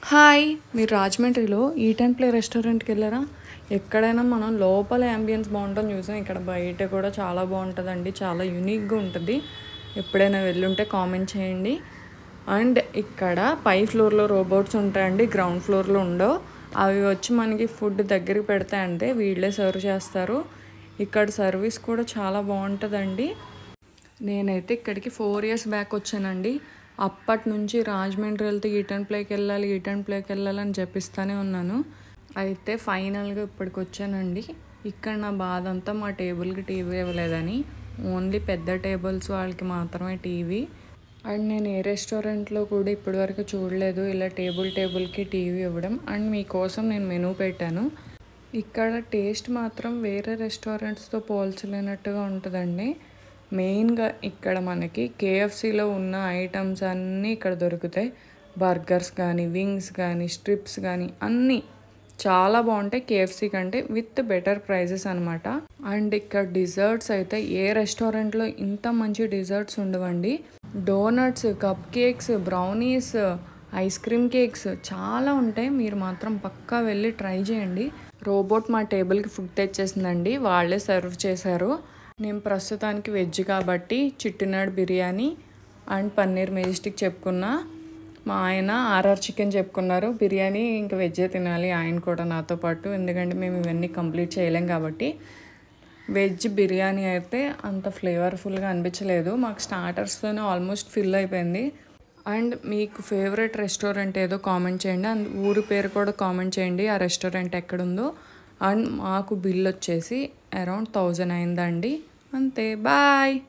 Hi, మీరు రాజమండ్రిలో eat and play రెస్టారెంట్కి వెళ్ళారా? ఎక్కడైనా మనం లోపల యాంబియన్స్ బాగుంటుందని చూసాం. ఇక్కడ బయట కూడా చాలా బాగుంటుందండి. చాలా యూనిక్గా ఉంటుంది. ఎప్పుడైనా వెళ్ళుంటే కామెంట్ చేయండి. అండ్ ఇక్కడ పై ఫ్లోర్లో రోబోట్స్ ఉంటాయండి, గ్రౌండ్ ఫ్లోర్లో ఉండవు. అవి వచ్చి మనకి ఫుడ్ దగ్గరికి పెడతాయంటే వీళ్ళే సర్వ్ చేస్తారు. ఇక్కడ సర్వీస్ కూడా చాలా బాగుంటుందండి. నేనైతే ఇక్కడికి 4 years బ్యాక్ వచ్చానండి. అప్పటి నుంచి రాజమండ్రి వెళ్తే ఈట్ అండ్ ప్లేకి వెళ్ళాలని చెప్పిస్తూనే ఉన్నాను. అయితే ఫైనల్గా ఇప్పటికి వచ్చానండి. ఇక్కడ నా బాధ అంతా మా టేబుల్కి టీవీ ఇవ్వలేదని. ఓన్లీ పెద్ద టేబుల్స్ వాళ్ళకి మాత్రమే టీవీ. అండ్ నేను ఏ రెస్టారెంట్లో కూడా ఇప్పటివరకు చూడలేదు ఇలా టేబుల్కి టీవీ ఇవ్వడం. అండ్ మీకోసం నేను మెనూ పెట్టాను. ఇక్కడ టేస్ట్ మాత్రం వేరే రెస్టారెంట్స్తో పోల్చలేనట్టుగా ఉంటుందండి. మెయిన్గా ఇక్కడ మనకి కేఎఫ్సీలో ఉన్న ఐటమ్స్ అన్నీ ఇక్కడ దొరుకుతాయి. బర్గర్స్ కానీ, వింగ్స్ కానీ, స్ట్రిప్స్ కానీ అన్నీ చాలా బాగుంటాయి కేఎఫ్సీ కంటే, విత్ బెటర్ ప్రైజెస్ అనమాట. అండ్ ఇక్కడ డిజర్ట్స్ అయితే ఏ రెస్టారెంట్లో ఇంత మంచి డిజర్ట్స్ ఉండవండి. Donuts, cup cakes, brownies, ice cream cakes చాలా ఉంటాయి. మీరు మాత్రం పక్కా వెళ్ళి ట్రై చేయండి. రోబోట్ మా టేబుల్కి ఫుడ్ తెచ్చేసిందండి. వాళ్ళే సర్వ్ చేశారు. నేను ప్రస్తుతానికి వెజ్ కాబట్టి చిట్టినాడు బిర్యానీ అండ్ పన్నీర్ మెజెస్టిక్ చెప్పుకున్నా. మా ఆయన ఆర్ఆర్ చికెన్ చెప్పుకున్నారు. బిర్యానీ ఇంకా వెజ్జే తినాలి ఆయన కూడా నాతో పాటు, ఎందుకంటే మేము ఇవన్నీ కంప్లీట్ చేయలేం కాబట్టి. వెజ్ బిర్యానీ అయితే అంత ఫ్లేవర్ఫుల్గా అనిపించలేదు. మాకు స్టార్టర్స్తోనే ఆల్మోస్ట్ ఫిల్ అయిపోయింది. అండ్ మీకు ఫేవరెట్ రెస్టారెంట్ ఏదో కామెంట్ చేయండి. అండ్ ఊరి పేరు కూడా కామెంట్ చేయండి, ఆ రెస్టారెంట్ ఎక్కడుందో. అండ్ మాకు బిల్ వచ్చేసి అరౌండ్ 1000 అయిందండి. అంతే, బాయ్.